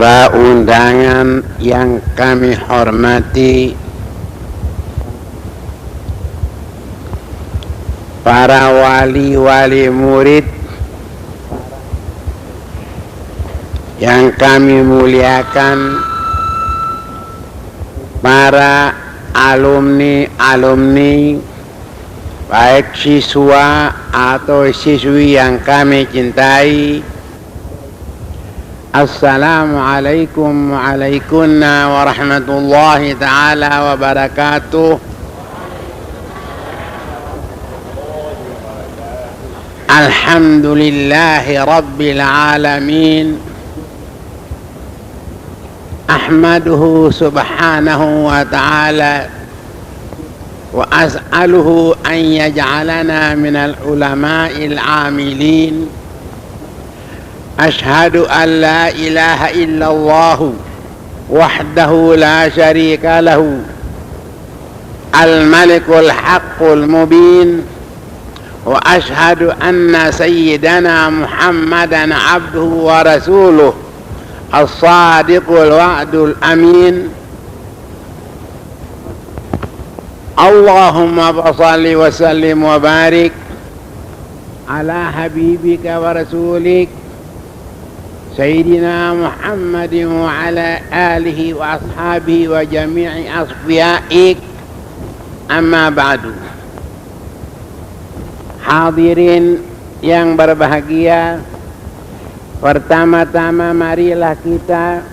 para undangan yang kami hormati, para wali-wali murid yang kami muliakan, para alumni-alumni, baik siswa atau siswi yang kami cintai. Assalamualaikum warahmatullahi ta'ala wabarakatuh. Alhamdulillahi rabbil alamin. Ahmaduhu subhanahu wa ta'ala wa as'aluhu an yaj'alana minal ulama'il amilin. أشهد أن لا إله إلا الله وحده لا شريك له الملك الحق المبين وأشهد أن سيدنا محمدا عبده ورسوله الصادق الوعد الأمين اللهم صل وسلم وبارك على حبيبك ورسولك سيدنا محمد وعلى آله وأصحابه وجميع أصفيائك أما بعد. Hadirin yang berbahagia, pertama-tama marilah kita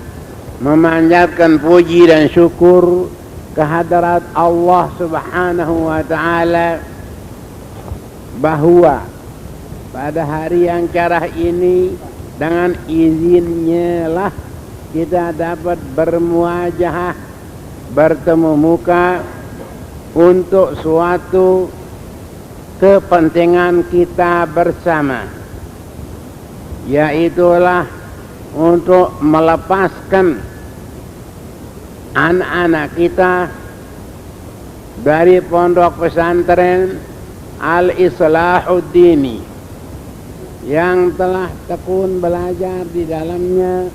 memanjatkan puji dan syukur kehadrat Allah subhanahu wa ta'ala bahwa pada hari yang cerah ini dengan izinnya lah kita dapat bermuajahah, bertemu muka untuk suatu kepentingan kita bersama, yaitulah untuk melepaskan anak-anak kita dari pondok pesantren Al-Islahuddini yang telah tekun belajar di dalamnya.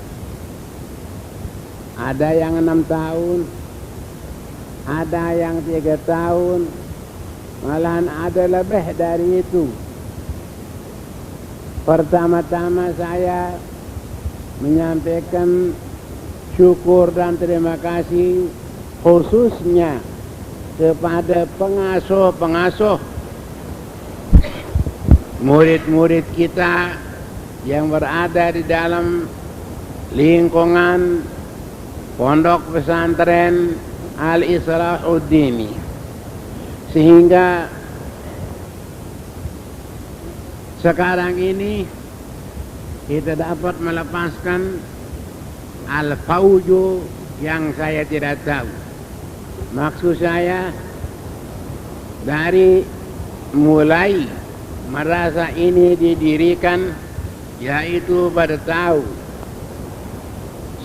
Ada yang 6 tahun, ada yang 3 tahun, malahan ada lebih dari itu. Pertama-tama saya menyampaikan syukur dan terima kasih khususnya kepada pengasuh-pengasuh murid-murid kita yang berada di dalam lingkungan pondok pesantren Al-Islahuddini, sehingga sekarang ini kita dapat melepaskan al-fauju yang saya tidak tahu. Maksud saya dari mulai merasa ini didirikan, yaitu pada tahun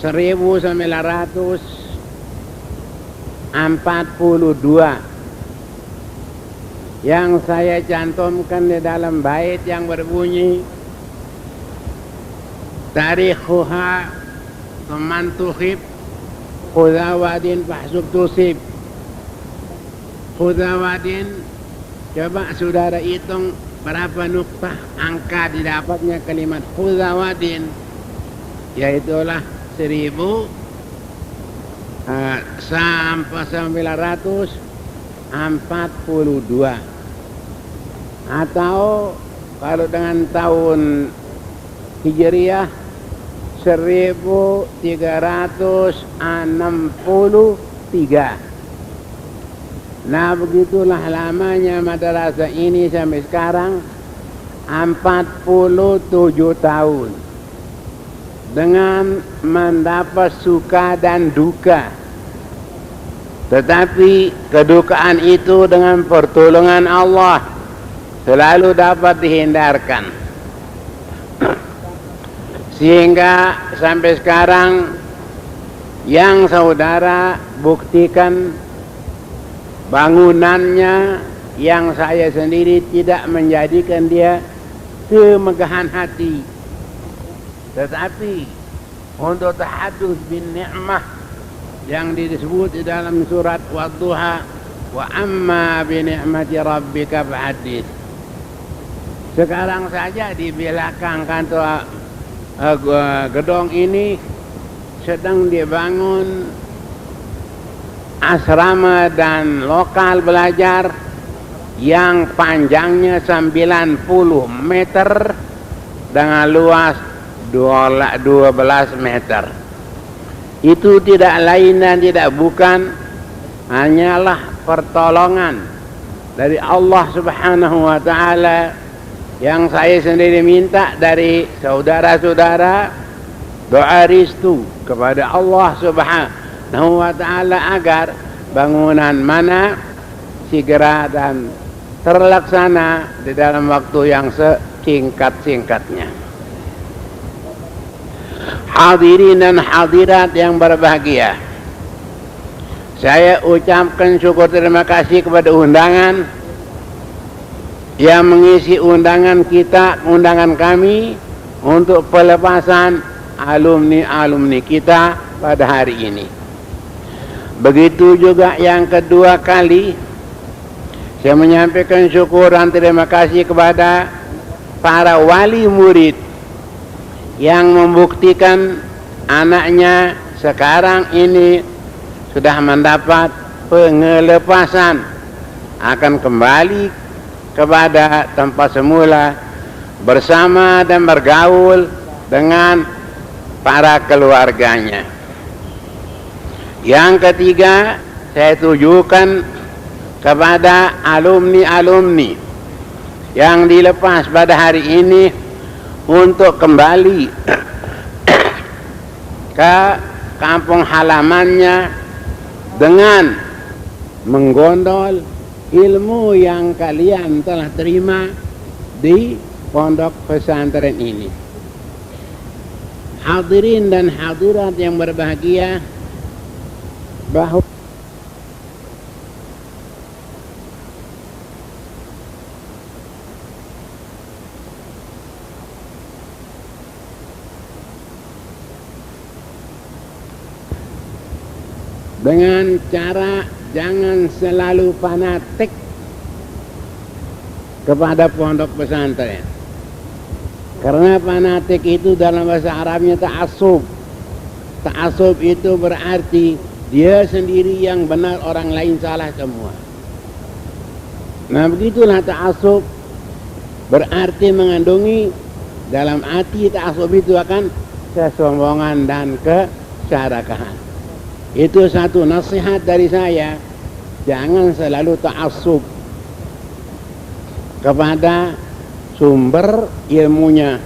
1942 yang saya cantumkan di dalam bait yang berbunyi tarikhuha teman tuhib khudawadin fahsub tusib. Khudawadin, coba saudara hitung berapa nuktah angka didapatnya kalimat khudawadin, yaitulah 1942 atau kalau dengan tahun Hijriah 1363. Nah, begitulah lamanya madrasah ini sampai sekarang 47 tahun dengan mendapat suka dan duka. Tetapi kedukaan itu dengan pertolongan Allah selalu dapat dihindarkan. Sehingga sampai sekarang yang saudara buktikan bangunannya yang saya sendiri tidak menjadikan dia kemegahan hati, tetapi untuk tahadduts bin ni'mah yang disebut di dalam surat Wadduha, wa amma bi ni'mati rabbika fahadits. Sekarang saja di belakang kantor gedung ini sedang dibangun asrama dan lokal belajar yang panjangnya 90 meter dengan luas 12 meter. Itu tidak lain dan tidak bukan hanyalah pertolongan dari Allah Subhanahu wa Ta'ala, yang saya sendiri minta dari saudara-saudara doa restu kepada Allah Subhanahu wa Ta'ala agar bangunan mana segera dan terlaksana di dalam waktu yang sesingkat-singkatnya. Hadirin dan hadirat yang berbahagia, saya ucapkan syukur terima kasih kepada undangan yang mengisi undangan kami untuk pelepasan alumni-alumni kita pada hari ini. Begitu juga yang kedua kali saya menyampaikan syukur dan terima kasih kepada para wali murid yang membuktikan anaknya sekarang ini sudah mendapat pengelepasan, akan kembali kepada tempat semula bersama dan bergaul dengan para keluarganya. Yang ketiga, saya tujukan kepada alumni-alumni yang dilepas pada hari ini untuk kembali ke kampung halamannya dengan menggondol ilmu yang kalian telah terima di pondok pesantren ini. Hadirin dan hadirat yang berbahagia, bahwa dengan cara jangan selalu fanatik kepada pondok pesantren, karena fanatik itu dalam bahasa Arabnya ta'assub. Ta'assub itu berarti dia sendiri yang benar, orang lain salah semua. Nah, begitulah ta'assub, berarti mengandungi dalam arti ta'assub itu akan kesombongan dan keserakahan. Itu satu nasihat dari saya, jangan selalu ta'assub kepada sumber ilmunya,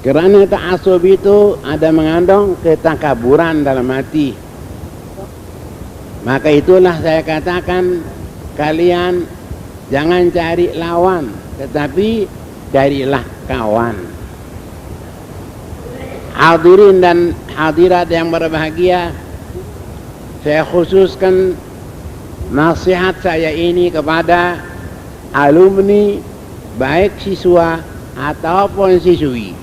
karena ta'assub itu ada mengandung ketakaburan dalam hati. Maka itulah saya katakan, kalian jangan cari lawan, tetapi carilah kawan. Hadirin dan hadirat yang berbahagia, saya khususkan nasihat saya ini kepada alumni, baik siswa ataupun siswi.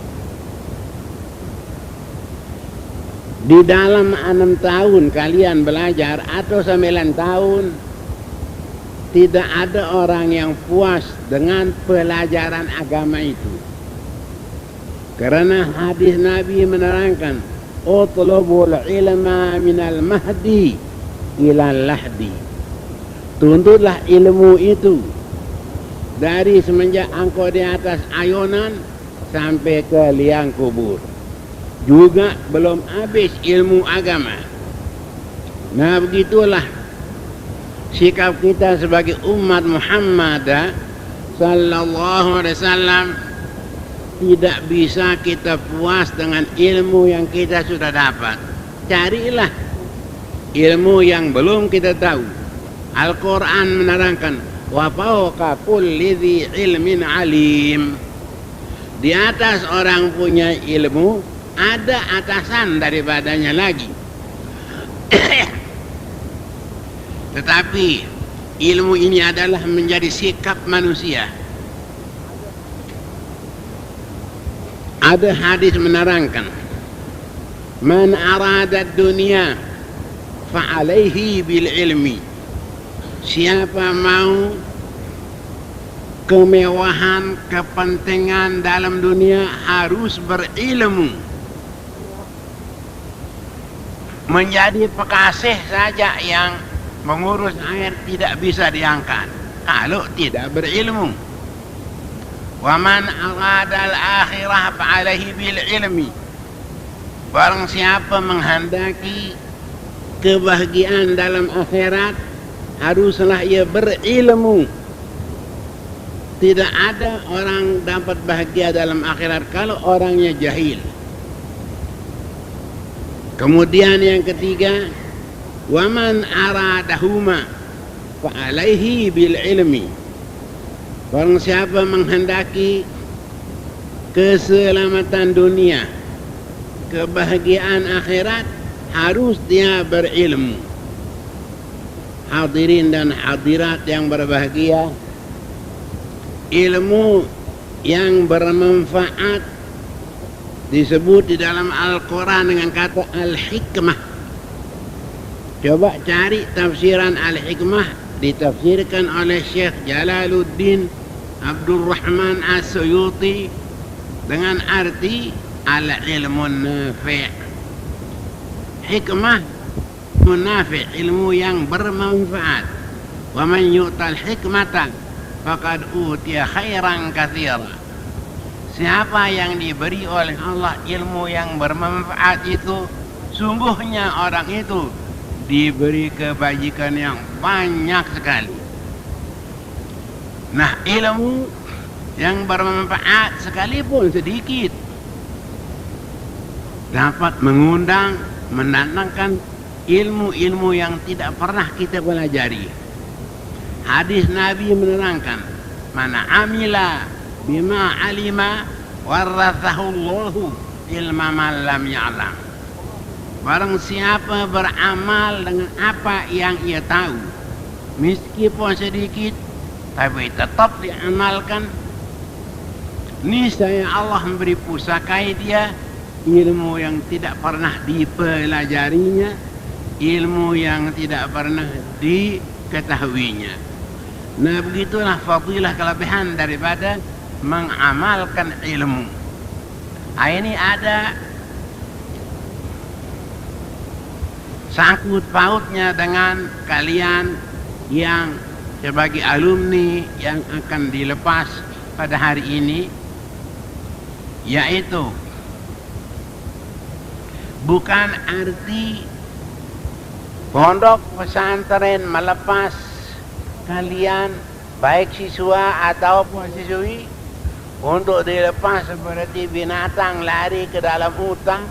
Di dalam 6 tahun kalian belajar atau 9 tahun, tidak ada orang yang puas dengan pelajaran agama itu. Karena hadis Nabi menerangkan, utlubul ilma minal mahdi ilal lahdi. Tuntutlah ilmu itu dari semenjak engkau di atas ayunan sampai ke liang kubur. Juga belum habis ilmu agama. Nah, begitulah sikap kita sebagai umat Muhammad sallallahu alaihi wasallam. Tidak bisa kita puas dengan ilmu yang kita sudah dapat. Carilah ilmu yang belum kita tahu. Al-Quran menerangkan, wa fawqa kulli dzi ilmin alim. Di atas orang punya ilmu, ada atasan daripadanya lagi. Tetapi ilmu ini adalah menjadi sikap manusia. Ada hadis menerangkan, man arada dunia fa'alaihi bil ilmi. Siapa mau kemewahan, kepentingan dalam dunia harus berilmu. Menjadi pekasih saja yang mengurus air tidak bisa diangkat kalau tidak berilmu. Wa man arada al-akhirah fa'alaihi bil ilmi. Barang siapa menghendaki kebahagiaan dalam akhirat, haruslah ia berilmu. Tidak ada orang dapat bahagia dalam akhirat kalau orangnya jahil. Kemudian yang ketiga, wa man aradahuma fa'alaihi bil ilmi. Barang siapa menghendaki keselamatan dunia, kebahagiaan akhirat, harus dia berilmu. Hadirin dan hadirat yang berbahagia, ilmu yang bermanfaat disebut di dalam Al-Quran dengan kata al-hikmah. Coba cari tafsiran al-hikmah, ditafsirkan oleh Syekh Jalaluddin Abdul Rahman As-Suyuti dengan arti al-ilmun nafi'. Hikmah munafi', ilmu yang bermanfaat. Wa man yu'tal hikmata faqad utiya khairan katsira. Siapa yang diberi oleh Allah ilmu yang bermanfaat itu, sungguhnya orang itu diberi kebajikan yang banyak sekali. Nah, ilmu yang bermanfaat sekalipun sedikit dapat mengundang, mendatangkan ilmu-ilmu yang tidak pernah kita pelajari. Hadis Nabi menerangkan, man amila bima alima warathahu Allahu ilma man lam ya'lam. Barang siapa beramal dengan apa yang ia tahu, meskipun sedikit tapi tetap diamalkan, niscaya Allah memberi pusakai dia ilmu yang tidak pernah dipelajarinya, ilmu yang tidak pernah diketahuinya. Nah, begitulah fadilah, kelebihan daripada mengamalkan ilmu. Nah, ini ada sangkut pautnya dengan kalian yang sebagai alumni yang akan dilepas pada hari ini, yaitu bukan arti pondok pesantren melepas kalian baik siswa ataupun siswi untuk dilepas seperti binatang lari ke dalam hutan,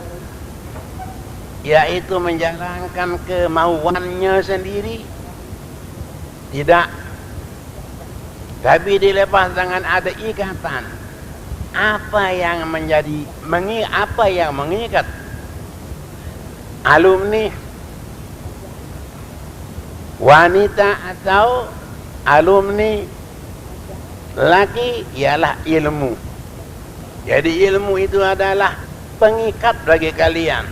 yaitu menjalankan kemauannya sendiri. Tidak. Tapi dilepas dengan ada ikatan. Apa yang mengikat alumni wanita atau alumni laki ialah ilmu. Jadi ilmu itu adalah pengikat bagi kalian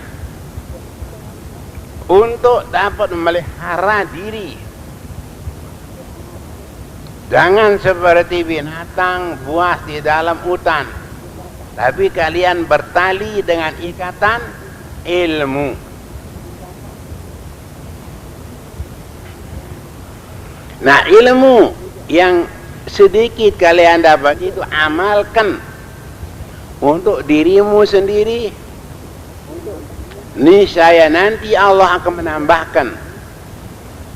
untuk dapat memelihara diri. Jangan seperti binatang buas di dalam hutan, tapi kalian bertali dengan ikatan ilmu. Nah, ilmu yang sedikit kalian dapat itu amalkan untuk dirimu sendiri. Niscaya nanti Allah akan menambahkan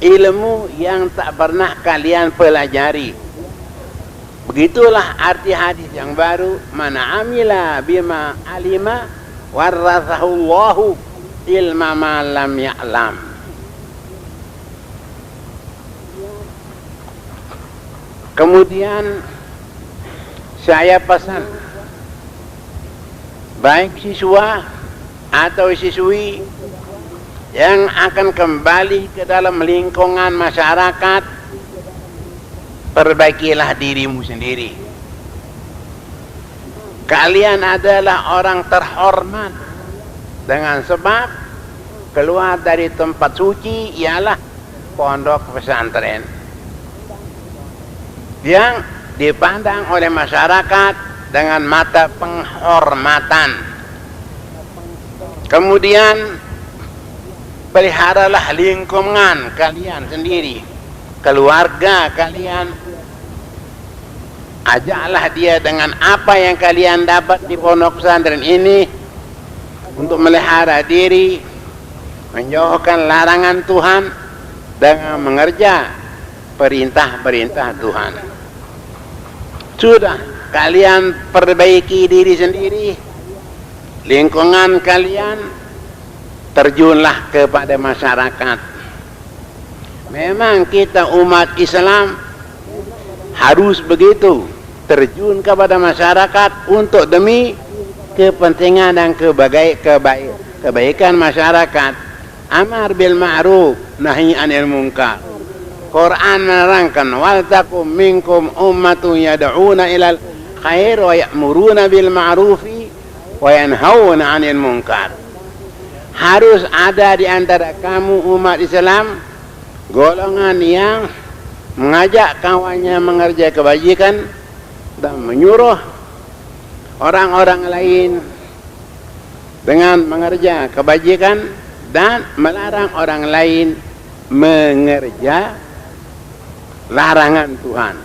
ilmu yang tak pernah kalian pelajari. Begitulah arti hadis yang baru, man amila bima alima warathahu Allahu ilma ma lam ya'lam. Kemudian saya pesan, baik siswa atau siswi yang akan kembali ke dalam lingkungan masyarakat, perbaikilah dirimu sendiri. kalian adalah orang terhormat dengan sebab keluar dari tempat suci ialah pondok pesantren yang dipandang oleh masyarakat dengan mata penghormatan. Kemudian peliharalah lingkungan kalian sendiri, keluarga kalian. Ajaklah dia dengan apa yang kalian dapat di pondok pesantren ini untuk melihara diri, menjauhkan larangan Tuhan dengan mengerja perintah-perintah Tuhan. Sudah, kalian perbaiki diri sendiri, lingkungan kalian, terjunlah kepada masyarakat. Memang kita umat Islam harus begitu, terjun kepada masyarakat untuk demi kepentingan dan kebaikan masyarakat. Amar bil ma'ruf, nahi anil munkar. Quran menerangkan, wal takum minkum ummatun yad'una ilal khair wa ya'muruna bil ma'rufi wa yanhauna 'anil munkar. Harus ada di antara kamu umat Islam golongan yang mengajak kawannya mengerjakan kebajikan dan menyuruh orang-orang lain dengan mengerjakan kebajikan dan melarang orang lain mengerjakan larangan Tuhan,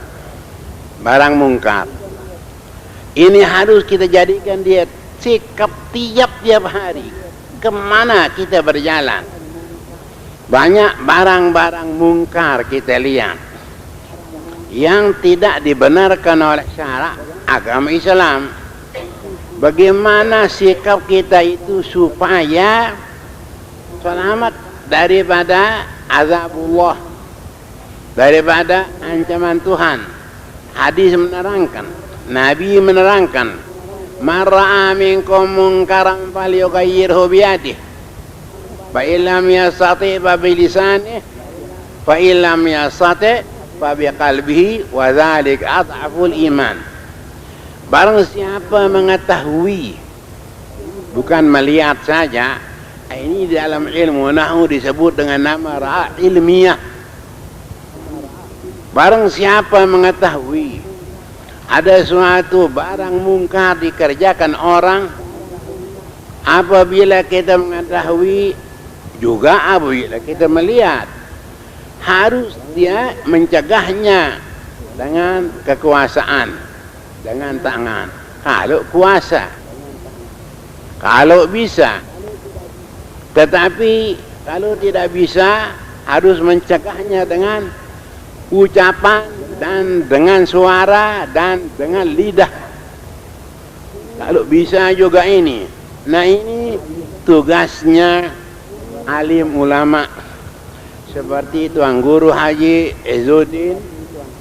barang mungkar. Ini harus kita jadikan dia sikap tiap-tiap hari. Kemana kita berjalan, banyak barang-barang mungkar kita lihat yang tidak dibenarkan oleh syarak agama Islam. Bagaimana sikap kita itu supaya selamat daripada azabullah, daripada ancaman Tuhan. Hadis menerangkan, Nabi menerangkan, man ra'a minkum munkaran falyughayyirhu biyadihi fa illam yastati' fa bilisanihi fa illam yastati' fa biqalbihi wa dzalika adhaful iman. Barang siapa mengetahui, bukan melihat saja, ini dalam ilmu nahwu disebut dengan nama ra'a ilmiah. Barang siapa mengetahui ada suatu barang mungkar dikerjakan orang, apabila kita mengetahui juga apabila kita melihat, harus dia mencegahnya dengan kekuasaan, dengan tangan. Kalau kuasa, kalau bisa. Tetapi kalau tidak bisa, harus mencegahnya dengan ucapan dan dengan suara dan dengan lidah. Kalau bisa juga ini. Nah, ini tugasnya alim ulama seperti Tuan Guru Haji Izzuddin,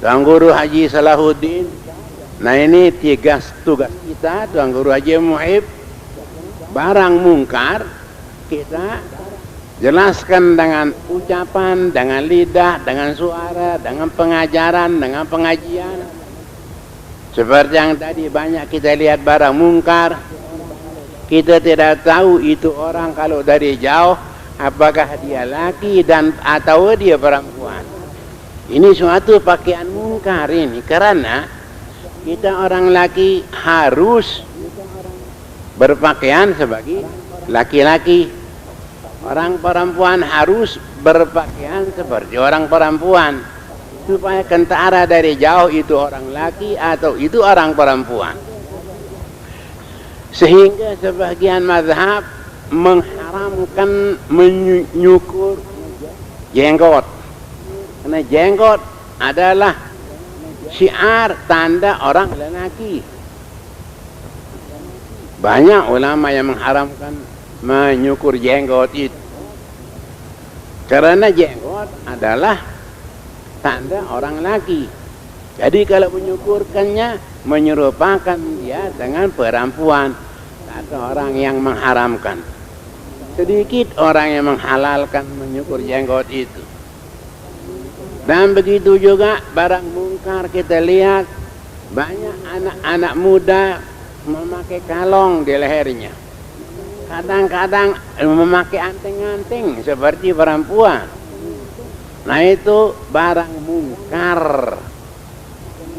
Tuan Guru Haji Salahuddin. Nah, ini tugas kita, Tuan Guru Haji Muhib. Barang mungkar kita jelaskan dengan ucapan, dengan lidah, dengan suara, dengan pengajaran, dengan pengajian. Seperti yang tadi banyak kita lihat barang mungkar, kita tidak tahu itu orang kalau dari jauh apakah dia laki dan atau dia perempuan. Ini suatu pakaian mungkar ini, karena kita orang laki harus berpakaian sebagai laki-laki. Orang perempuan harus berpakaian seperti orang perempuan, supaya kentara dari jauh itu orang laki atau itu orang perempuan. Sehingga sebagian mazhab mengharamkan menyukur jenggot, karena jenggot adalah syiar tanda orang lelaki. Banyak ulama yang mengharamkan menyukur jenggot itu, karena jenggot adalah tanda orang laki. Jadi kalau menyukurkannya menyerupakan dia dengan perempuan. Ada orang yang mengharamkan, sedikit orang yang menghalalkan menyukur jenggot itu. Dan begitu juga barang mungkar kita lihat banyak anak-anak muda memakai kalung di lehernya. Kadang-kadang memakai anting-anting seperti perempuan. Nah itu barang mungkar.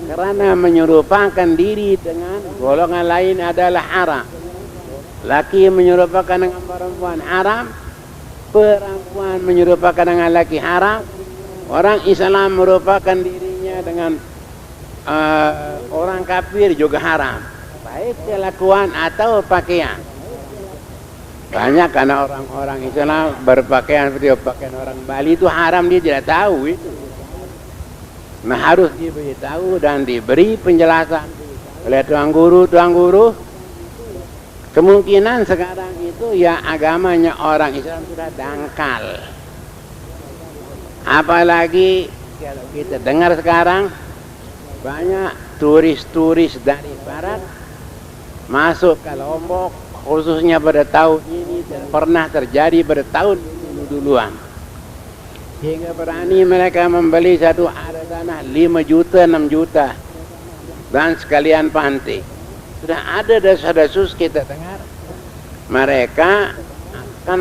Karena menyerupakan diri dengan golongan lain adalah haram. Laki menyerupakan dengan perempuan haram. Perempuan menyerupakan dengan laki haram. Orang Islam merupakan dirinya dengan orang kafir juga haram. Baik kelakuan atau pakaian. Banyak karena orang-orang Islam berpakaian seperti pakaian orang Bali itu haram, dia tidak tahu itu. Nah harus diberitahu dan diberi penjelasan oleh tuan guru. Kemungkinan sekarang itu ya agamanya orang Islam sudah dangkal. Apalagi kalau kita dengar sekarang banyak turis-turis dari barat masuk ke Lombok, khususnya pada tahun ini dan pernah terjadi pada tahun duluan. Hingga berani mereka membeli satu area tanah 5 juta, 6 juta. Dan sekalian pantai. Sudah ada desas-desus kita dengar. Mereka akan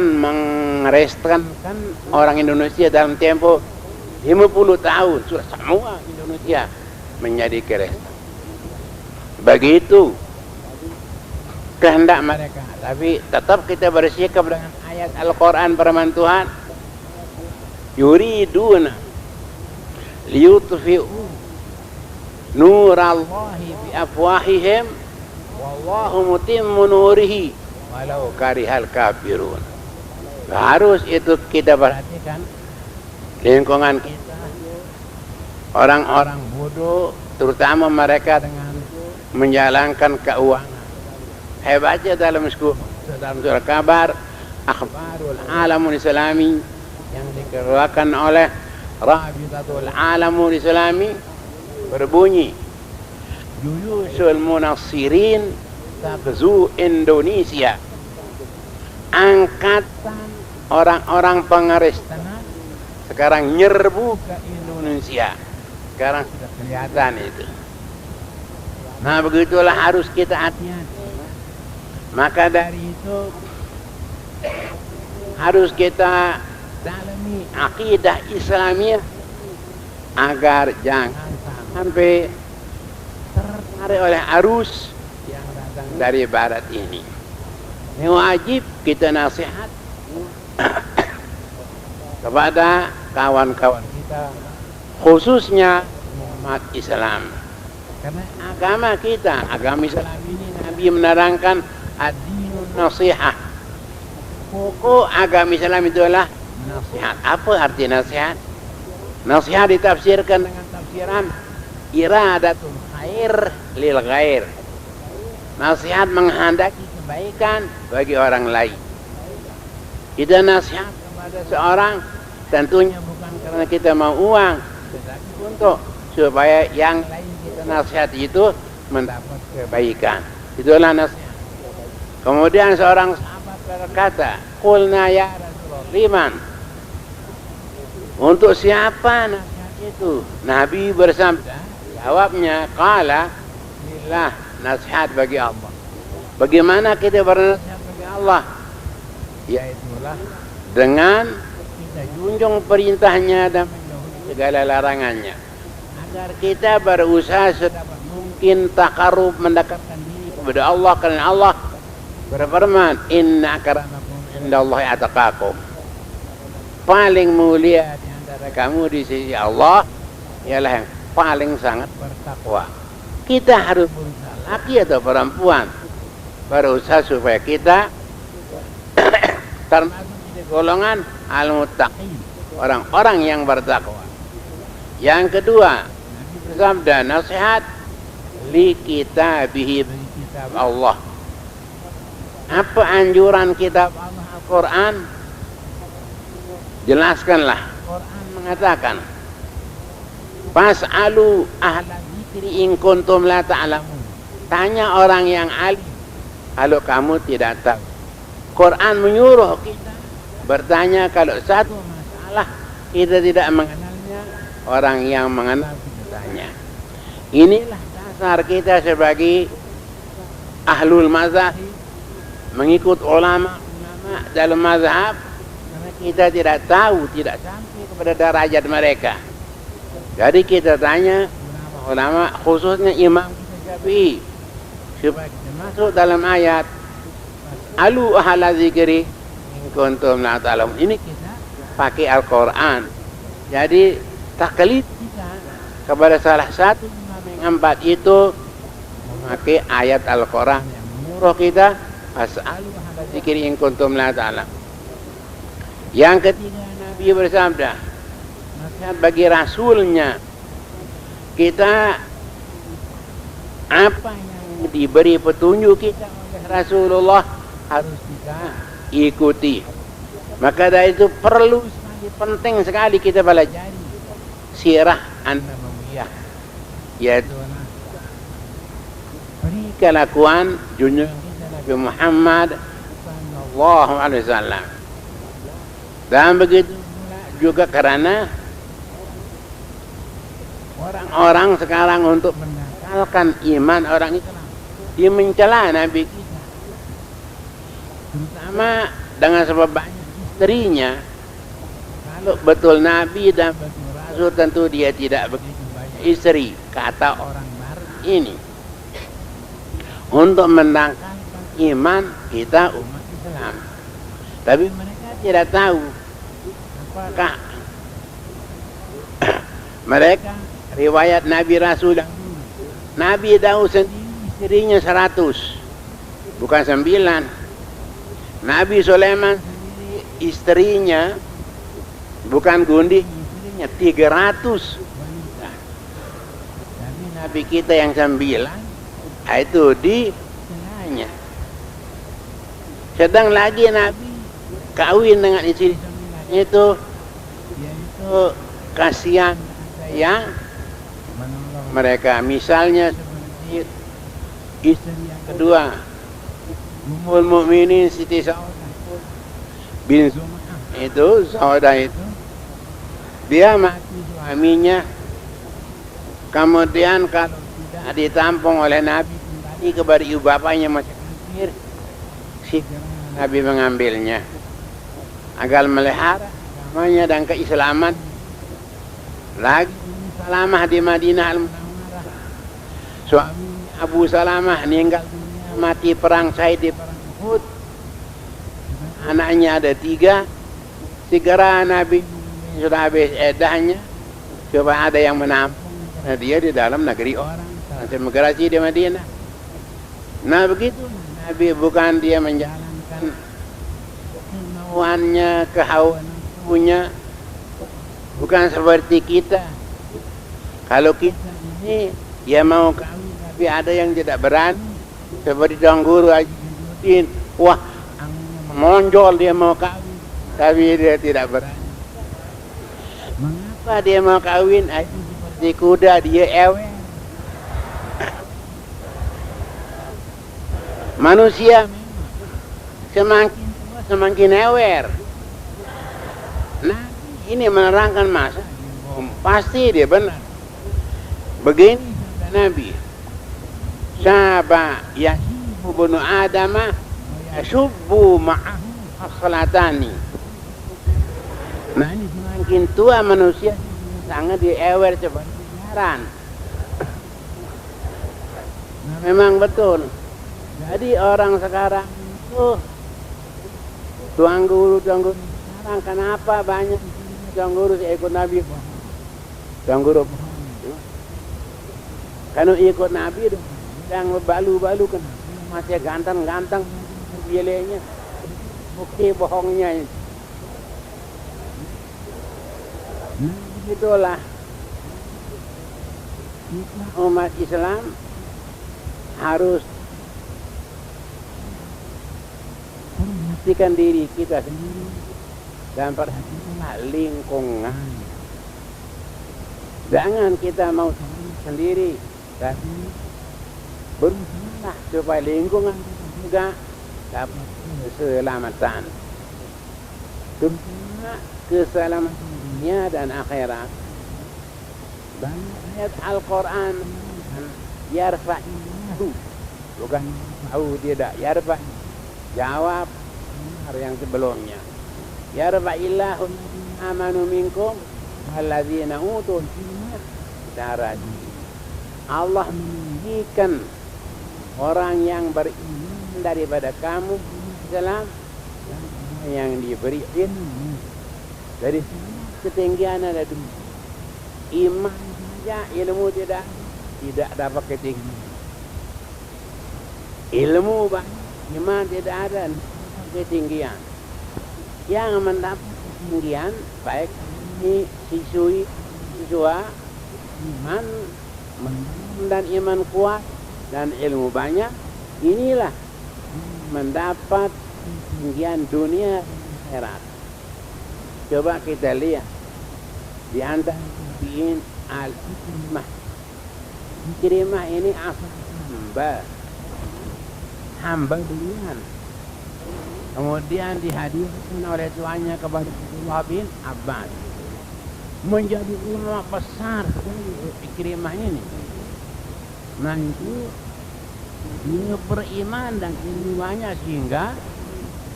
merestorankan orang Indonesia dalam tempo 50 tahun. Sudah semua Indonesia menjadi kerestoran. Begitu kehendak mereka. Tapi tetap kita bersikap dengan ayat Al-Quran firman Tuhan. Yuriduna liyutfi'u nurallahi bi afwahihim wallahu mutimmu nurihi walau karihal kafirun. Harus itu kita perhatikan lingkungan kita, orang-orang bodoh, terutama mereka dengan menjalankan keuangan. Hebatnya dalam surah kabar akhbarul alamul islami yang dikeluarkan oleh Rabitatul Alamul Islami berbunyi Juyusul Munassirin Tabzu Indonesia, angkatan orang-orang pengkristenan sekarang nyerbu ke Indonesia. Sekarang sudah kelihatan itu. Nah begitulah harus kita hati-hati. Maka dari itu harus kita dalami akidah Islamiyah agar jangan sampai tertarik oleh arus yang datang dari barat ini. Ini wajib kita nasihat kepada kawan-kawan kita, khususnya umat Islam. Karena agama kita, agama Islam ini Nabi menerangkan ad-dinun nasihah. Pokok agama Islam itu adalah nasihat. Apa arti nasihat? Nasihat ditafsirkan dengan tafsiran iradatul khair lil ghair. Nasihat menghendaki kebaikan bagi orang lain. Kita nasihat kepada seorang tentunya bukan karena kita mau uang, tetapi untuk supaya yang lain kita nasihat itu mendapat kebaikan. Itulah nasihat. Kemudian seorang sahabat berkata, "Qulna ya Rasulullah, liman?" Untuk siapa nasihat itu? Nabi bersabda, jawabnya, qala lillah, nasihat bagi Allah. Bagaimana kita bernasihat bagi Allah? Yaitulah dengan kita junjung perintahnya dan menjauhi segala larangannya. Agar kita berusaha sedapat mungkin takarub, mendekatkan diri kepada Allah, karena Allah berfirman, inna akramakum indallahi atqakum. Paling mulia di antara kamu di sisi Allah ialah yang paling sangat bertakwa. Kita harus berusaha, laki atau perempuan, berusaha supaya kita termasuk di golongan al-muttaqin, orang-orang yang bertakwa. Yang kedua, Nabi bersabda, nasihat li kitabihi, kitab Allah. Apa anjuran kitab Allah Al-Quran? Jelaskanlah. Quran mengatakan, fas'alu ahla dzikri in kuntum la ta'lamun. Tanya orang yang alim kalau kamu tidak tahu. Quran menyuruh kita bertanya kalau satu masalah kita tidak mengenalnya, orang yang mengenal kita tanya. Inilah dasar kita sebagai ahlul mazhab, mengikut ulama dalam mazhab, karena kita tidak tahu, tidak sampai kepada derajat mereka. Jadi kita tanya ulama, khususnya Imam Syafi'i, supaya kita masuk dalam ayat alu ahla zikri in kuntum la ta'lamun. Ini kita pakai Al-Quran. Jadi taklid kita kepada salah satu imam yang 4 itu memakai ayat Al-Quran yang menyuruh kita fas'alu ahla zikri in kuntum la ta'lamun. Yang ketiga, Nabi bersabda, nasihat bagi Rasulnya, kita apa yang diberi petunjuk kita oleh Rasulullah harus kita ikuti. Maka dari itu perlu sekali, penting sekali kita belajar sirah an-nabawiyah, yaitu kelakuan junjungan kita Nabi Muhammad sallallahu alaihi wasallam. Dan begitu juga karena orang-orang sekarang untuk mendangkalkan iman orang Islam, dia mencela Nabi kita, terutama dengan sebab banyak istrinya. Kalau betul Nabi dan betul Rasul, tentu dia tidak begitu banyak istri, kata orang baru ini. Untuk mendangkalkan iman kita umat Islam, tapi mereka tidak tahu apakah mereka riwayat Nabi Rasul. Nabi Daud sendiri istrinya 100, bukan 9. Nabi Sulaiman sendiri istrinya bukan gundik, istrinya 300 wanita. Tapi Nabi kita yang 9 itu di tengahnya. Sedang lagi Nabi kawin dengan istri 9 itu, yaitu kasihan yang menolong mereka. Misalnya seperti istri yang kedua, Ummul Mukminin Siti Saudah bin Zum'ah, itu Saudah itu dia mati suaminya, kemudian kalau tidak ditampung oleh Nabi kembali kepada ibu bapaknya masih kafir, segera Nabi mengambilnya agar melihara agamanya dan keislaman. Lagi Salamah di Madinah Al-Munawwarah, suami Abu Salamah meninggal dunia, mati perang syahid di perang Uhud. Anaknya ada 3. Segera Nabi sudah habis eddahnya, coba ada yang menampung karena dia di dalam negeri orang, transmigrasi di Madinah. Nah begitu Nabi, bukan dia menjalankan kemauannya, kehauan punya, bukan seperti kita. Kalau kita ini dia mau kawin tapi ada yang tidak berani, seperti Tuan Guru Haji Judin, wah monjol dia mau kawin tapi dia tidak berani. Mengapa dia mau kawin? Itu seperti kuda, dia ewer. Manusia semakin tua semakin ewer. Nah ini menerangkan masa, pasti dia benar. Begini kata Nabi, Syaba yashibu bunu Adama yasubbu ma'ahu akhlatani. Nah ini semakin tua manusia sangat diewer seperti jaran. Nah memang betul. Jadi orang sekarang itu Tuan Guru sekarang kenapa banyak Tuan Guru ikut Nabi? Tuan Guru kalau ikut Nabi yang balu-balu kan masih ganteng-ganteng bielenya, bukti bohongnya. Begitulah umat Islam harus memperhatikan diri kita sendiri dan perhatikan lingkungan. Jangan kita mau sendiri, tapi berusaha supaya lingkungan juga dapat keselamatan, terutama keselamatan dunia dan akhirat. Banyak ayat Al-Quran yarfa'illahu bukan tahu tidak. Yarfa jawab yang sebelumnya. Yarfa'illahu amanu minkum walladzina utul ilma darajat. Allah meninggikan orang yang beriman daripada kamu dalam yang diberi ilmu. Dari ketinggian ada dua. Iman saja, ilmu tidak dapat ketinggian. Ilmu banyak, iman tidak ada ketinggian. Yang mendapat ketinggian baik ini siswa iman dan iman kuat dan ilmu banyak, inilah mendapat ketinggian dunia akhirat. Coba kita lihat di antara tabi'in Ikrimah ini hamba duluan, kemudian dihadiahkan oleh tuannya kepada Abdullah bin Abbas, menjadi ulama besar Ikrimah ini. Nah itu dia beriman dan ilmunya sehingga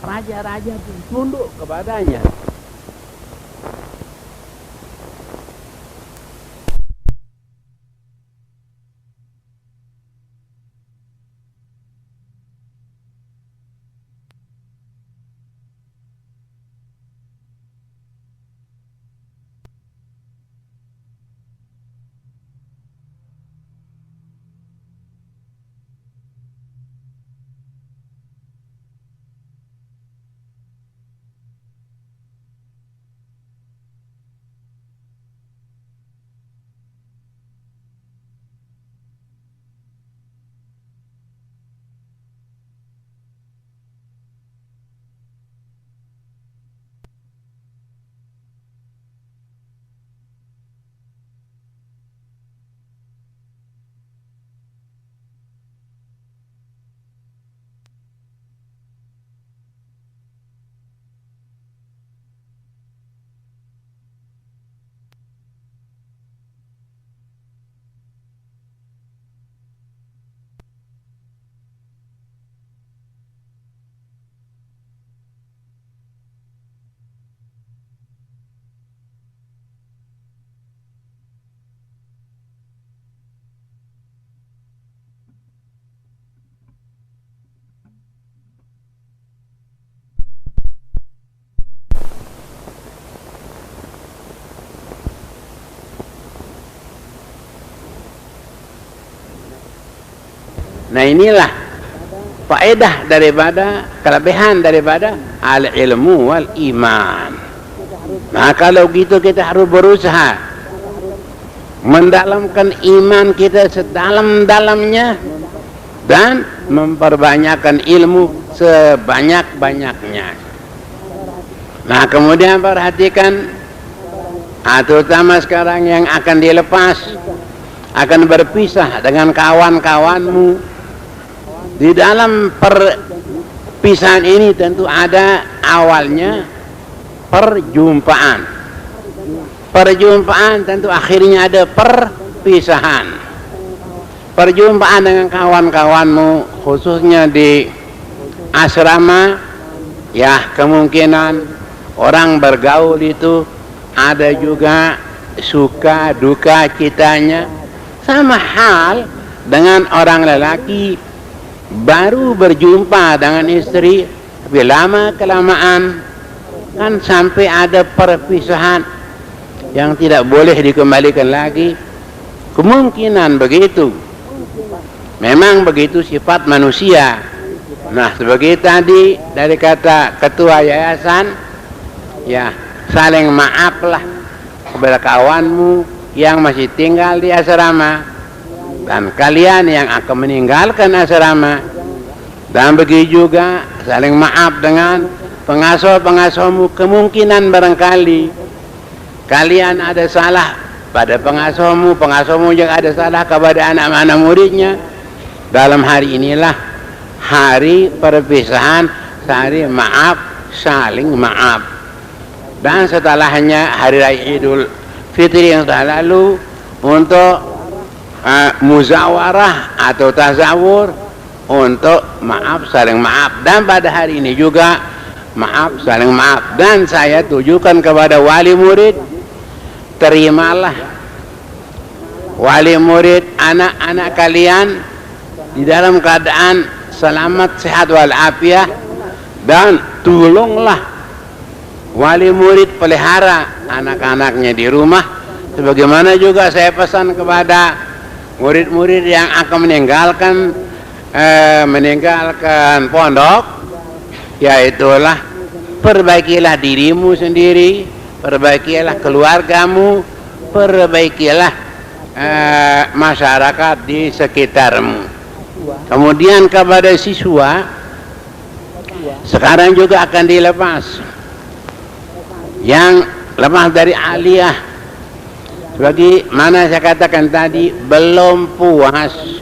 raja-raja pun tunduk kepadanya. Nah inilah faedah daripada, kelebihan daripada al-ilmu wal iman. Nah kalau gitu kita harus berusaha mendalamkan iman kita sedalam-dalamnya dan memperbanyakkan ilmu sebanyak-banyaknya. Nah kemudian perhatikan, terutama sekarang yang akan dilepas, akan berpisah dengan kawan-kawanmu. Di dalam perpisahan ini tentu ada awalnya perjumpaan. Perjumpaan tentu akhirnya ada perpisahan. Perjumpaan dengan kawan-kawanmu khususnya di asrama, ya kemungkinan orang bergaul itu ada juga suka duka citanya. Sama hal dengan orang lelaki baru berjumpa dengan istri, tapi lama kelamaan kan sampai ada perpisahan yang tidak boleh dikembalikan lagi. Kemungkinan begitu, memang begitu sifat manusia. Nah sebagai tadi dari kata ketua yayasan, ya saling maaflah kepada kawanmu yang masih tinggal di asrama dan kalian yang akan meninggalkan asrama, dan begitu juga saling maaf dengan pengasuh-pengasuhmu. Kemungkinan barangkali kalian ada salah pada pengasuhmu, pengasuhmu juga ada salah kepada anak-anak muridnya. Dalam hari inilah hari perpisahan, hari maaf, saling maaf. Dan setelahnya hari raya Idul Fitri yang telah lalu untuk muzawarah atau tazawur untuk maaf, saling maaf. Dan pada hari ini juga maaf, saling maaf. Dan saya tujukan kepada wali murid, terimalah wali murid anak-anak kalian di dalam keadaan selamat, sehat walafiat, dan tolonglah wali murid pelihara anak-anaknya di rumah. Sebagaimana juga saya pesan kepada murid-murid yang akan meninggalkan pondok, yaitulah perbaikilah dirimu sendiri, perbaikilah keluargamu, perbaikilah masyarakat di sekitarmu. Kemudian kepada siswa, sekarang juga akan dilepas yang lepas dari aliyah. Sebagaimana saya katakan tadi, belum puas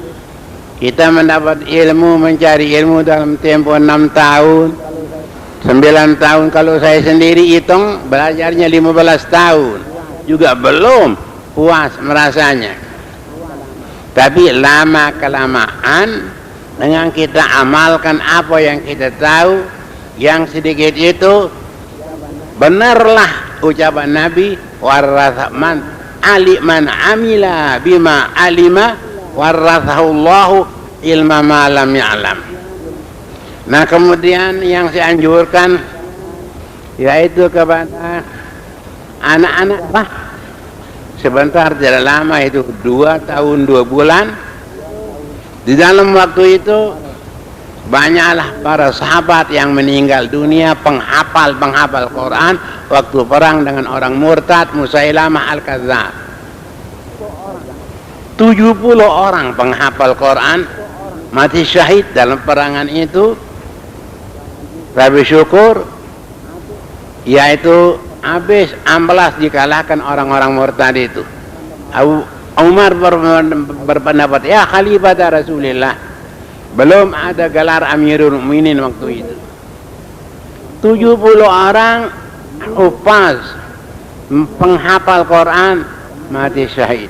kita mendapat ilmu, mencari ilmu dalam tempo 6 tahun, 9 tahun. Kalau saya sendiri hitung, belajarnya 15 tahun, juga belum puas merasanya. Tapi lama kelamaan dengan kita amalkan apa yang kita tahu, yang sedikit itu, benarlah ucapan Nabi, warahman ali man amila bima alima warathahullahu ilma ma lam ya'lam. Nah, kemudian yang saya anjurkan yaitu kepada anak-anak, sebentar tidak lama, itu 2 tahun 2 bulan. Di dalam waktu itu banyaklah para sahabat yang meninggal dunia, penghafal Quran waktu perang dengan orang murtad Musailamah Al-Kadzdzab. 70 orang penghafal Quran mati syahid dalam perangan itu. Tapi syukur, yaitu habis amblas dikalahkan orang-orang murtad itu. Umar berpendapat, ya Khalifah Rasulullah, belum ada gelar Amirul Mukminin waktu itu. 70 orang hufaz penghafal Quran mati syahid.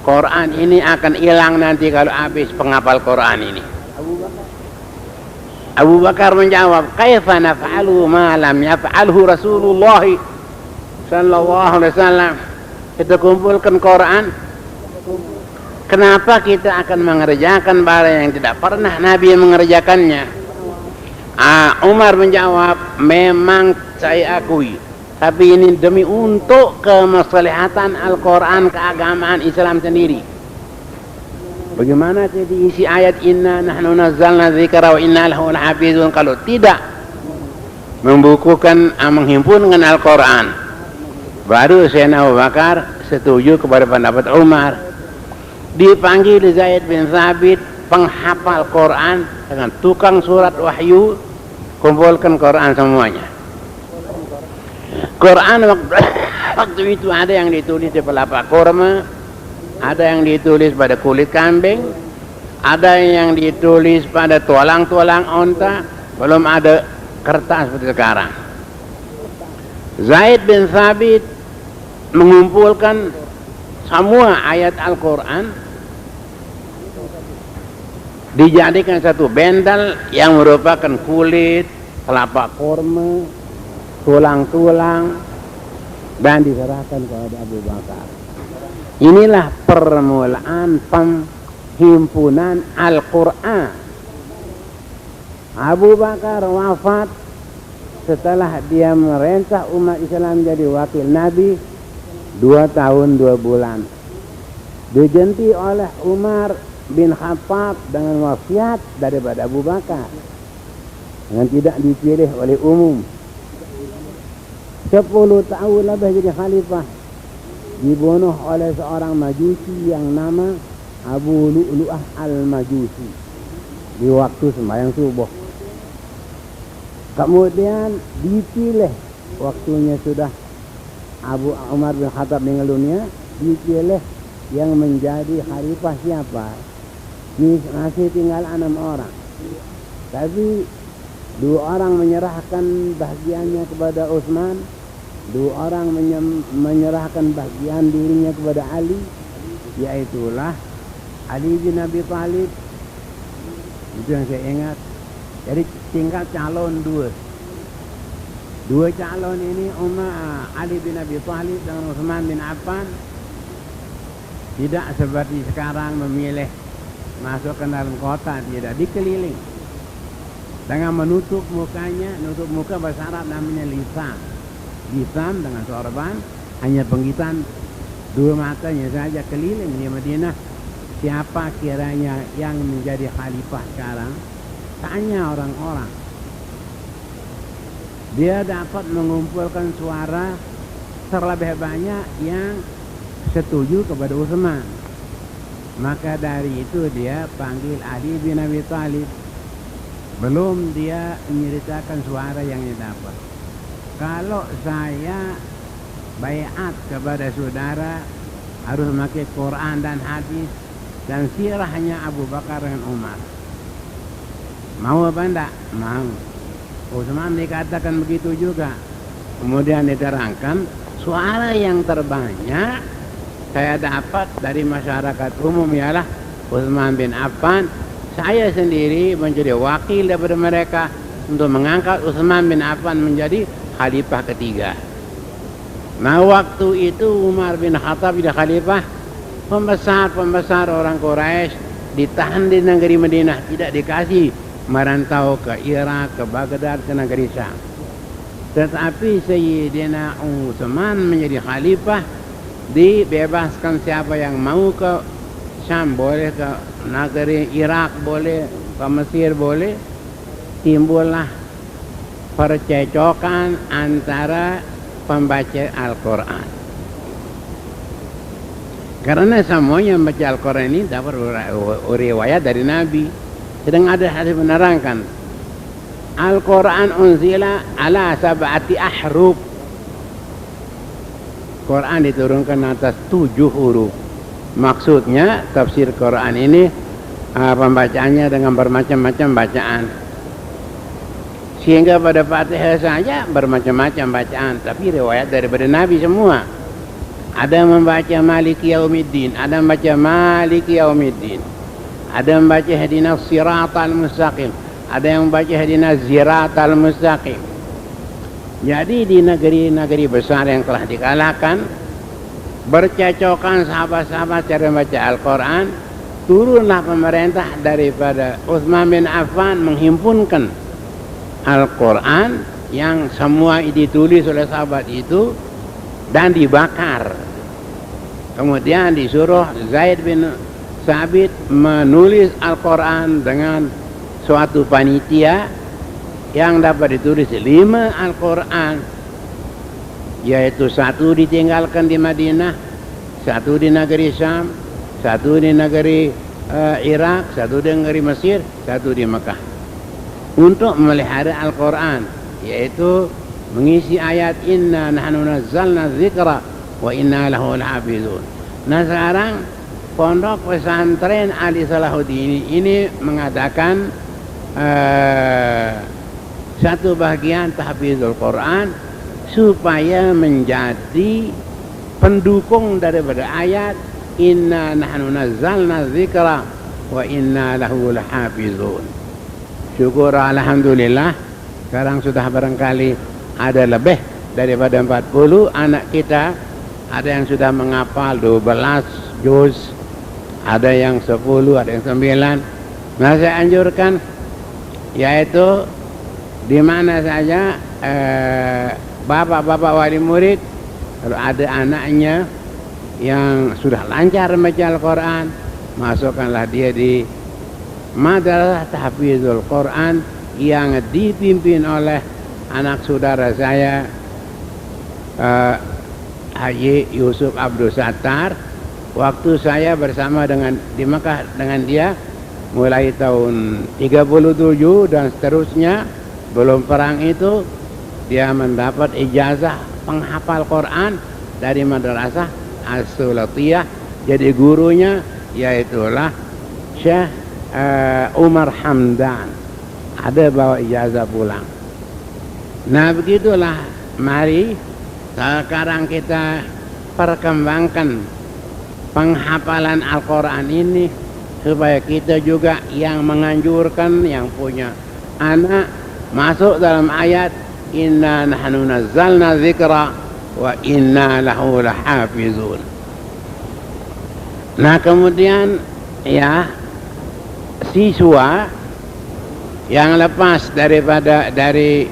Quran ini akan hilang nanti kalau habis penghafal Quran ini. Abu Bakar menjawab, kaifa naf'alu ma lam yaf'alhu Rasulullah sallallahu alaihi wasallam. Kita kumpulkan Quran, kenapa kita akan mengerjakan barang yang tidak pernah Nabi mengerjakannya? Umar menjawab, memang saya akui, tapi ini demi untuk kemaslahatan Al-Quran, keagamaan Islam sendiri. Bagaimana jadi isi ayat inna nahnu nazzalna dzikra wa inna lahu lahafizun kalau tidak membukukan, menghimpunkan Al-Quran? Baru Sayyidina Abu Bakar setuju kepada pendapat Umar. Dipanggil Zaid bin Thabit, penghafal Quran dengan tukang surat wahyu, kumpulkan Quran semuanya. Quran waktu itu ada yang ditulis di pelapa kurma, ada yang ditulis pada kulit kambing, ada yang ditulis pada tulang-tulang onta, belum ada kertas seperti sekarang. Zaid bin Thabit mengumpulkan semua ayat Al-Quran, dijadikan satu bendel yang merupakan kulit, kelapa kurma, tulang-tulang, dan diserahkan kepada Abu Bakar. Inilah permulaan penghimpunan Al-Quran. Abu Bakar wafat setelah dia merintah umat Islam jadi wakil Nabi 2 tahun 2 bulan. Diganti oleh Umar bin Khattab dengan wasiat daripada Abu Bakar, dengan tidak dipilih oleh umum. 10 tahun lebih jadi khalifah, dibunuh oleh seorang majusi yang nama Abu Lu'lu'ah al-Majusi di waktu sembahyang subuh. Kemudian dipilih, waktunya sudah Abu Umar bin Khattab meninggal dunia, dipilih yang menjadi khalifah siapa? Masih tinggal 6 orang. Tapi 2 orang menyerahkan bagiannya kepada Utsman, 2 orang menyerahkan bagian dirinya kepada Ali, yaitulah Ali bin Abi Thalib Itu yang saya ingat. Jadi tinggal calon dua calon ini, Ali bin Abi Thalib dengan Utsman bin Affan. Tidak seperti sekarang memilih masuk ke dalam kota, tidak, dikeliling dengan menutup mukanya. Nutup muka bahasa Arab namanya lisam. Lisam dengan sorban, hanya penggitan dua matanya saja, keliling di Madinah. Siapa kiranya yang menjadi khalifah sekarang? Tanya orang-orang. Dia dapat mengumpulkan suara terlebih banyak yang setuju kepada Utsman. Maka dari itu dia panggil Ali bin Abi Thalib. Belum dia menceritakan suara yang dia dapat. Kalau saya baiat kepada saudara harus memakai Quran dan hadis dan sirahnya Abu Bakar dengan Umar. Mau apa enggak? Mau. Utsman dikatakan begitu juga. Kemudian diterangkan suara yang terbanyak saya dapat dari masyarakat umum ialah Utsman bin Affan. Saya sendiri menjadi wakil daripada mereka untuk mengangkat Utsman bin Affan menjadi khalifah ketiga. Nah, waktu itu Umar bin Khattab jadi khalifah. Pembesar orang Quraisy ditahan di negeri Madinah, tidak dikasih merantau ke Irak, ke Baghdad, ke negeri Syam. Tetapi Sayyidina Utsman menjadi khalifah, dibebaskan siapa yang mau ke Syam boleh, ke negeri Irak boleh, ke Mesir boleh. Timbullah percecokan antara pembaca Al-Quran. Karena semuanya membaca Al-Quran ini dapat riwayat dari Nabi. Sedang ada hadis menerangkan Al-Quran unzila ala sab'ati ahruf. Quran diturunkan atas 7 huruf. Maksudnya tafsir Quran ini pembacaannya dengan bermacam-macam bacaan. Sehingga pada Fatihah saja bermacam-macam bacaan, tapi riwayat daripada Nabi semua. Ada yang membaca Maliki Yaumiddin, ada yang membaca Maliki Yaumiddin, ada yang membaca Ihdinas Siratal Mustaqim, ada yang membaca Ihdinas Siratal Mustaqim. Jadi di negeri-negeri besar yang telah dikalahkan, bercecokan sahabat-sahabat cara membaca Al-Quran, turunlah pemerintah daripada Utsman bin Affan menghimpunkan Al-Quran yang semua ditulis oleh sahabat itu dan dibakar. Kemudian disuruh Zaid bin Sabit menulis Al-Quran dengan suatu panitia yang dapat ditulis 5 Al-Quran, yaitu 1 ditinggalkan di Madinah, 1 di negeri Syam, 1 di negeri Irak, 1 di negeri Mesir, 1 di Mekah, untuk memelihara Al-Quran, yaitu mengisi ayat inna nahnu nazzalna dzikra wa inna lahu lahafizun. Nah, sekarang pondok pesantren Ali Salahuddin ini mengadakan satu bagian tahfizul Quran supaya menjadi pendukung daripada ayat inna nahnu nazzalna dzikra wa inna lahu lahafizun. Syukur alhamdulillah, sekarang sudah barangkali ada lebih daripada 40 anak kita. Ada yang sudah menghafal 12 juz, ada yang 10, ada yang 9. Nah, saya anjurkan yaitu di mana saja bapak-bapak wali murid, kalau ada anaknya yang sudah lancar membaca Al-Quran, masukkanlah dia di madrasah tahfizul Quran yang dipimpin oleh anak saudara saya Haji Yusuf Abdul Sattar. Waktu saya bersama di Mekah dengan dia mulai tahun 37 dan seterusnya, belum perang itu, dia mendapat ijazah penghafal Quran dari madrasah As-Sulatiyah. Jadi gurunya yaitulah Syekh Umar Hamdan, ada bawa ijazah pulang. Nah, begitulah, mari sekarang kita perkembangkan penghafalan Al-Quran ini supaya kita juga yang menganjurkan, yang punya anak masuk dalam ayat inna nahnu nazzalna dzikra wa inna lahu lahafizun. Nah kemudian ya siswa yang lepas dari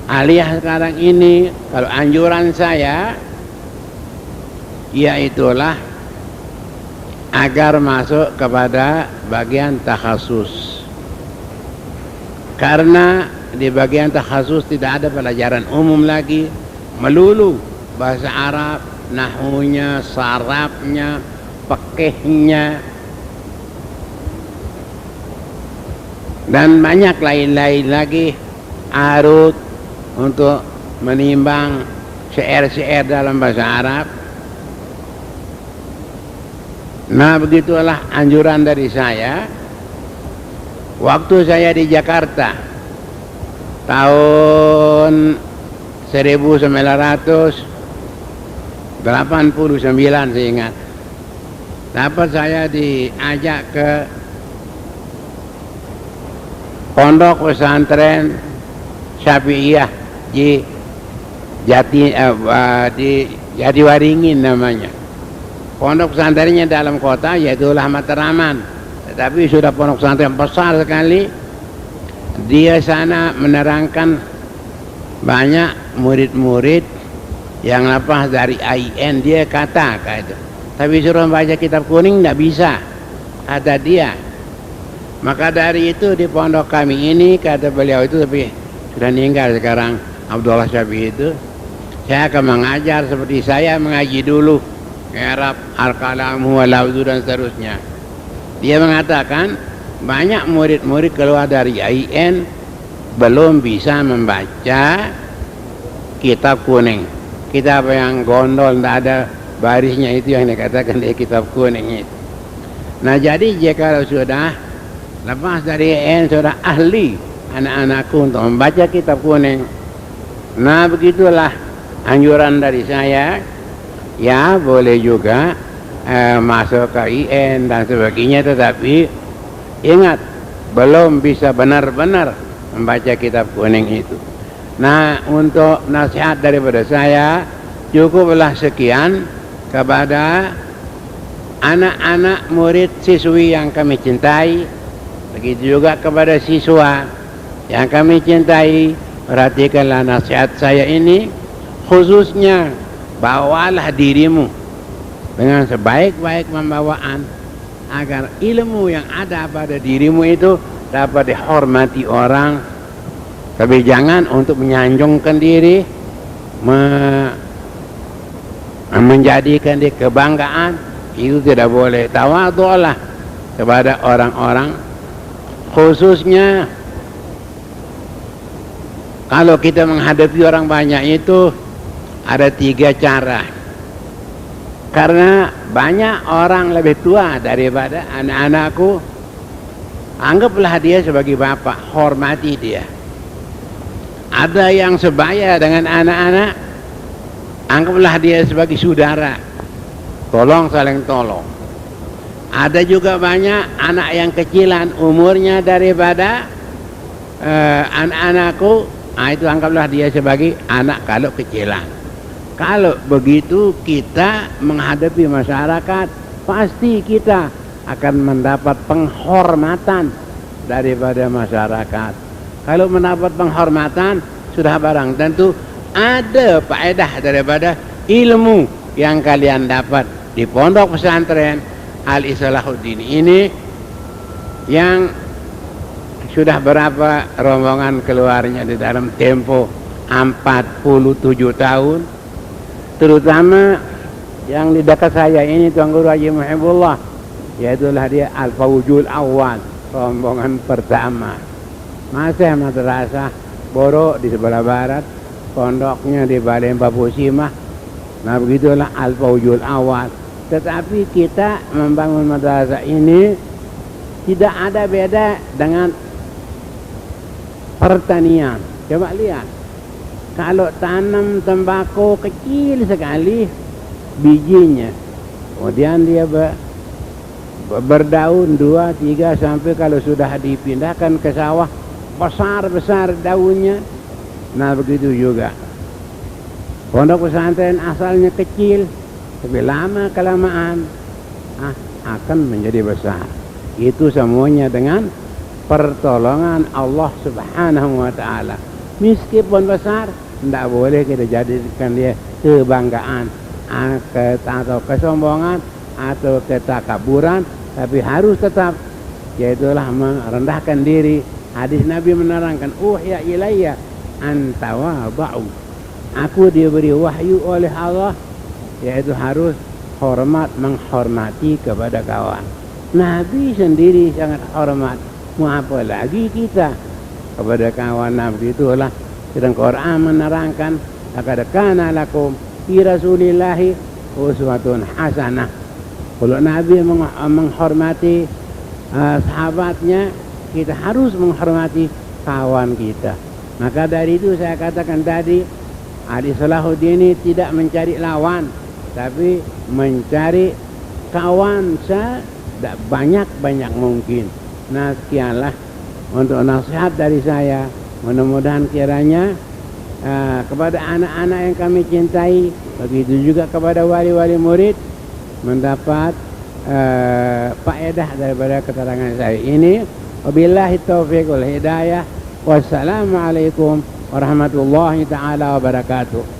aliyah sekarang ini, kalau anjuran saya yaitulah agar masuk kepada bagian takhasus, karena di bagian takhasus tidak ada pelajaran umum lagi, melulu bahasa Arab, nahwunya, sarafnya, fikihnya, dan banyak lain-lain lagi, arut untuk menimbang syair-syair dalam bahasa Arab. Nah begitulah anjuran dari saya. Waktu saya di Jakarta tahun 1989 saya ingat, dapat saya diajak ke pondok pesantren Syafi'iyah di Jatiwaringin namanya. Pondok pesantrennya dalam kota yaitulah Matraman, tetapi sudah pondok pesantren besar sekali. Dia sana menerangkan banyak murid-murid yang lepas dari AIN, dia kata itu. Tapi suruh baca kitab kuning tidak bisa, kata dia. Maka dari itu di pondok kami ini, kata beliau itu, tapi sudah meninggal sekarang, Abdullah Syafi'i itu, saya akan mengajar seperti saya mengaji dulu, Arab, al-kalamu, al-lawzu dan seterusnya. Dia mengatakan banyak murid-murid keluar dari AIN belum bisa membaca kitab kuning, kitab yang gondol tidak ada barisnya, itu yang dikatakan di kitab kuning itu. Nah jadi jika sudah lepas dari AIN, sudah ahli anak-anakku untuk membaca kitab kuning. Nah begitulah anjuran dari saya. Ya boleh juga masuk ke IN dan sebagainya, tetapi ingat belum bisa benar-benar membaca kitab kuning itu. Nah untuk nasihat daripada saya cukuplah sekian kepada anak-anak murid siswi yang kami cintai, begitu juga kepada siswa yang kami cintai. Perhatikanlah nasihat saya ini, khususnya bawalah dirimu dengan sebaik-baik pembawaan agar ilmu yang ada pada dirimu itu dapat dihormati orang. Tapi jangan untuk menyanjungkan diri, menjadikan dia kebanggaan, itu tidak boleh. Tawadhu'lah kepada orang-orang, khususnya kalau kita menghadapi orang banyak itu ada 3 cara. Karena banyak orang lebih tua daripada anak-anakku, anggaplah dia sebagai bapak, hormati dia. Ada yang sebaya dengan anak-anak, anggaplah dia sebagai saudara, tolong saling tolong. Ada juga banyak anak yang kecilan umurnya daripada anak-anakku, itu anggaplah dia sebagai anak kalau kecilan. Kalau begitu kita menghadapi masyarakat, pasti kita akan mendapat penghormatan daripada masyarakat. Kalau mendapat penghormatan, sudah barang tentu ada faedah daripada ilmu yang kalian dapat di pondok pesantren Al-Islahuddin ini, yang sudah berapa rombongan keluarnya di dalam tempo 47 tahun. Terutama yang di dekat saya ini Tuan Guru Haji Muhibullah, yaitulah dia Al-Fawjul Awal, rombongan pertama. Masih madrasah Boro di sebelah barat, pondoknya di Balai Babu Simah. Nah begitulah Al-Fawjul Awal. Tetapi kita membangun madrasah ini tidak ada beda dengan pertanian. Coba lihat, kalau tanam tembakau kecil sekali bijinya, kemudian dia berdaun 2, 3 sampai kalau sudah dipindahkan ke sawah besar-besar daunnya. Nah begitu juga pondok pesantren asalnya kecil, tapi lama kelamaan akan menjadi besar. Itu semuanya dengan pertolongan Allah Subhanahu wa ta'ala. Meskipun besar, tidak boleh kita jadikan dia kebanggaan atau kesombongan atau ketakaburan, tapi harus tetap, yaitulah merendahkan diri. Hadis Nabi menerangkan, uhya ilayya antawada'u, aku diberi wahyu oleh Allah, yaitu harus menghormati kepada kawan. Nabi sendiri sangat hormat, mau apa lagi kita kepada kawan. Nah begitulah, sedang Quran menerangkan, laqad kana lakum fi rasulillahi uswatun hasanah. Kalau Nabi menghormati sahabatnya, kita harus menghormati kawan kita. Maka dari itu saya katakan tadi, Ali Salahuddin ini tidak mencari lawan, tapi mencari kawan banyak mungkin. Nah sekianlah untuk nasihat dari saya. Mudah-mudahan kiranya kepada anak-anak yang kami cintai, begitu juga kepada wali-wali murid, mendapat faedah daripada keterangan saya ini. Wabillahi taufiq wal hidayah. Wassalamualaikum warahmatullahi taala wabarakatuh.